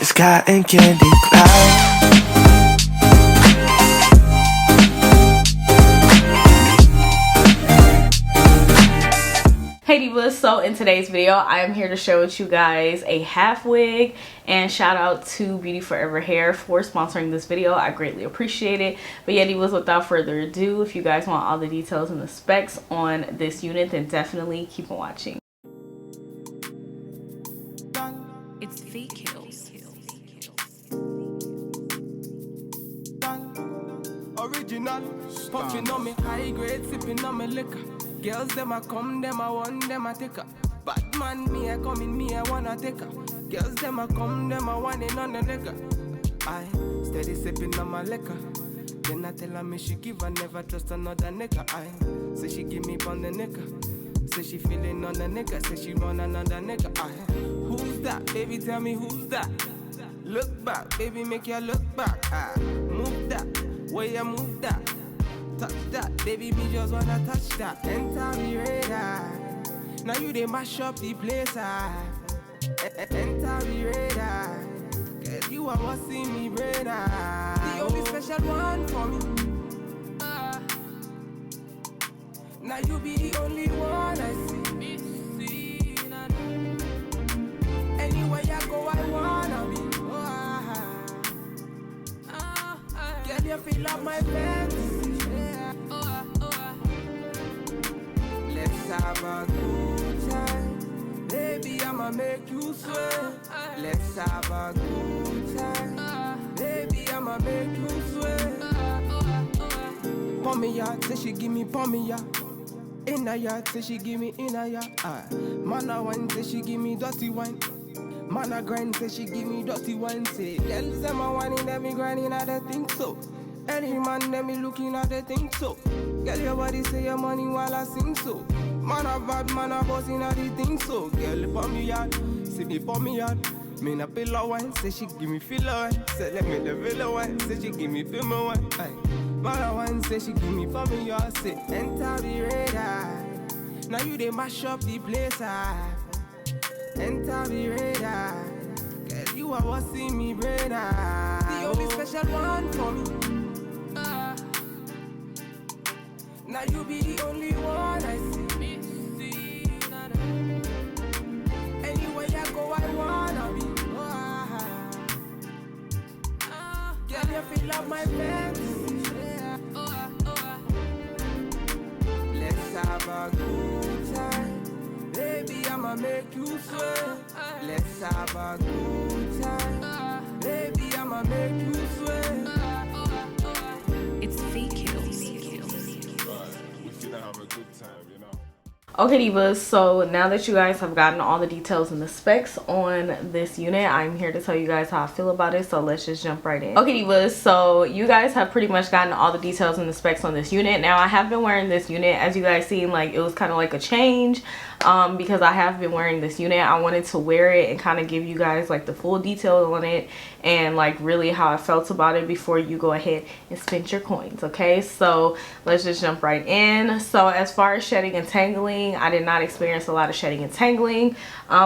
Sky and candy clouds. Hey divas, so in today's video I am here to share with you guys a half wig, and shout out to Beauty Forever Hair for sponsoring this video. I greatly appreciate it. But yeah divas, without further ado, if you guys want all the details and the specs on this unit, then definitely keep on watching. It's Pigtails. Original, puffing on me high grade, sipping on me liquor. Girls them a come, them a want, them a take her. Bad man, me a come in, me a wanna take her. Girls them a come, them a want it on the nigga. I steady sipping on my liquor. Then I tell her me she give her, never trust another nigga. I say she give me on the nigga. Say she feeling on the nigga. Say she want another nigga. I who's that? Baby, tell me who's that? Look back, baby, make you look back. I move that, where you move that. Touch that, baby, me just wanna touch that. Enter me radar. Now you they mash up the place. Enter me radar. Cause you are what's in me brain. The only special one for me. Now you be the only one I see. Anywhere you go, I wanna be. Girl, you feel up my fantasy. Let's have a good time. Baby, I'ma make you sweat. Let's have a good time. Baby, I'ma make you sweat. Pour me out, say she give me pour me out. In a yard, say she give me in a yard. Man a wine, say she give me dirty wine. Man a grind, say she give me dirty wine. Say, girls them a whining, them me grinding, I don't think so. Any man, them me looking at the think so. Girl, your body say your money while I sing so. Man a bad, man a bossing at the thing so. Girl, pour me out, see me pour me out. Me na pillow wine, say she give me filler wine. Say let me the villa wine, say she give me film wine. Aye. Man a wine, say she give me for me out. Say enter the radar. Now you they mash up the place. Enter the radar. Girl, you are what's in me brain. The only special one for me. Now you be the only one I see. Anywhere you go, I wanna be. Girl, you feel up my fantasy. Let's have a good time. Baby, I'ma make you sweat. Let's have a good time. Baby, I'ma make you sweat. It's Pigtails. We finna have a good time, you know. Okay divas, so now that you guys have gotten all the details and the specs on this unit, I'm here to tell you guys how I feel about it, so let's just jump right in. Okay divas, so you guys have pretty much gotten all the details and the specs on this unit. Now I have been wearing this unit, as you guys seen, like it was kind of like a change because I have been wearing this unit. I wanted to wear it and kind of give you guys like the full detail on it and like really how I felt about it before you go ahead and spend your coins. Okay, so let's just jump right in. So as far as shedding and tangling, I did not experience a lot of shedding and tangling,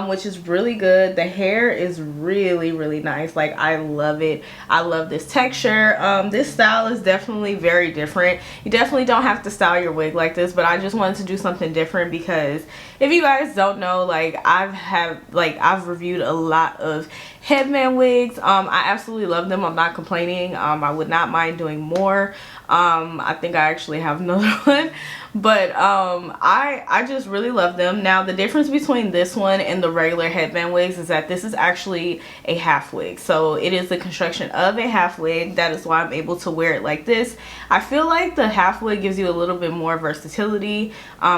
which is really good. The hair is really nice. Like I love it. I love this texture. This style is definitely very different. You definitely don't have to style your wig like this, but I just wanted to do something different because if you guys don't know, like I've reviewed a lot of headband wigs. I absolutely love them. I'm not complaining. I would not mind doing more. I think I actually have another one, but I just really love them. Now the difference between this one and the regular headband wigs is that this is actually a half wig. So it is the construction of a half wig. That is why I'm able to wear it like this. I feel like the half wig gives you a little bit more versatility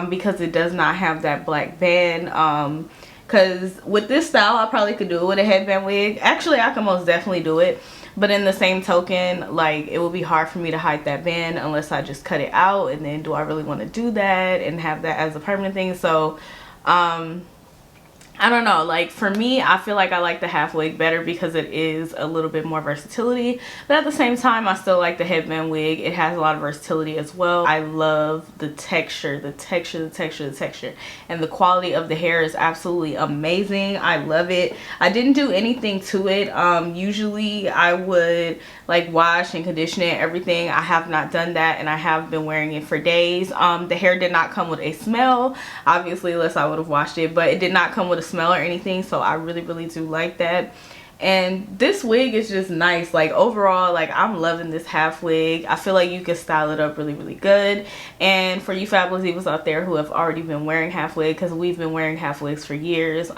because it does not have that black band. Because with this style I probably could do it with a headband wig. Actually I can most definitely do it, but in the same token, like it would be hard for me to hide that band unless I just cut it out, and then do I really want to do that and have that as a permanent thing? So I don't know, like for me, I feel like I like the half wig better because it is a little bit more versatility, but at the same time I still like the headband wig. It has a lot of versatility as well. I love the texture, and the quality of the hair is absolutely amazing. I love it. I didn't do anything to it. Usually I would like wash and condition it, everything. I have not done that, and I have been wearing it for days. The hair did not come with a smell, obviously, unless I would have washed it, but it did not come with a smell or anything, so I really do like that. And this wig is just nice. Like overall, like I'm loving this half wig. I feel like you can style it up really good. And for you fabulous divas out there who have already been wearing half wig, because we've been wearing half wigs for years,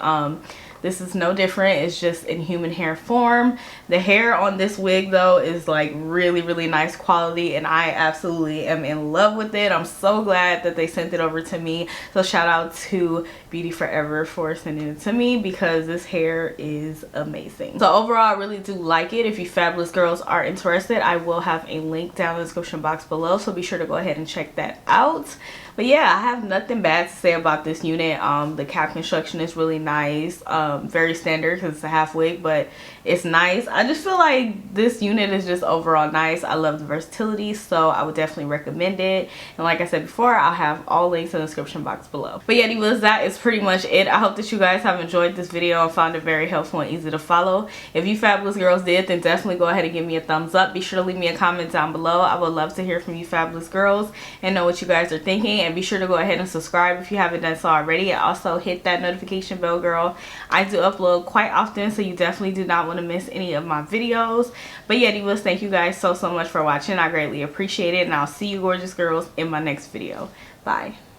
this is no different. It's just in human hair form. The hair on this wig though is like really nice quality, and I absolutely am in love with it. I'm so glad that they sent it over to me. So shout out to Beauty Forever for sending it to me, because this hair is amazing. So overall, I really do like it. If you fabulous girls are interested, I will have a link down in the description box below, so be sure to go ahead and check that out. But yeah, I have nothing bad to say about this unit. The cap construction is really nice. Very standard because it's a half wig, but it's nice. I just feel like this unit is just overall nice. I love the versatility, so I would definitely recommend it. And like I said before, I'll have all links in the description box below. But yeah, divas, that is pretty much it. I hope that you guys have enjoyed this video and found it very helpful and easy to follow. If you fabulous girls did, then definitely go ahead and give me a thumbs up. Be sure to leave me a comment down below. I would love to hear from you fabulous girls and know what you guys are thinking. And be sure to go ahead and subscribe if you haven't done so already. And also hit that notification bell, girl. I do upload quite often, so you definitely do not want to miss any of my videos. But yeah, divas, thank you guys so much for watching. I greatly appreciate it, and I'll see you gorgeous girls in my next video. Bye.